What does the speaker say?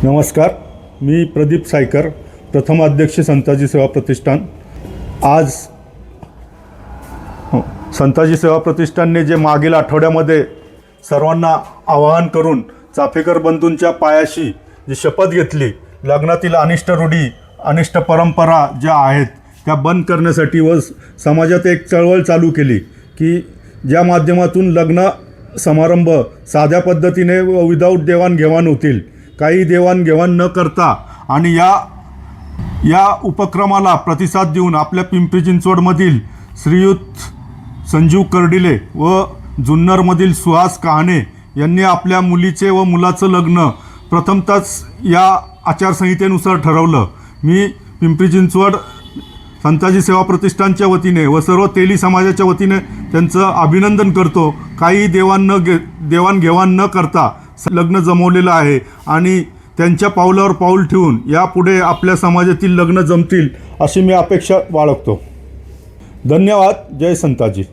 नमस्कार, मी प्रदीप सायकर, प्रथम अध्यक्ष संताजी सेवा प्रतिष्ठान। आज संताजी सेवा प्रतिष्ठानने जे मागील आठवड्यामध्ये सर्वांना आवाहन करून चाफेकर बंधूंच्या पायाशी जी शपथ घेतली, लग्नातील अनिष्ट रूढी अनिष्ट परंपरा ज्या आहेत त्या बंद करण्यासाठी व समाजात एक चळवळ चालू केली की ज्या माध्यमातून लग्न समारंभ साध्या पद्धतीने व विदाऊट देवाणघेवाण होतील, काही देवाणघेवाण न करता, आणि या उपक्रमाला प्रतिसाद देऊन आपल्या पिंपरी चिंचवडमधील श्रीयुत संजीव कर्डिले व जुन्नरमधील सुहास कहाणे यांनी आपल्या मुलीचे व मुलाचं लग्न प्रथमतःच या आचारसंहितेनुसार ठरवलं। मी पिंपरी चिंचवड संताजी सेवा प्रतिष्ठानच्या वतीने व सर्व तेली समाजाच्या वतीने त्यांचं अभिनंदन करतो। काही देवाणघेवाण न करता लग्न जमवलेलं आहे आणि त्यांच्या पावलावर पाऊल ठेवून यापुढे आपल्या समाजातील लग्न जमतील अशी मी अपेक्षा बाळगतो। धन्यवाद। जय संताजी।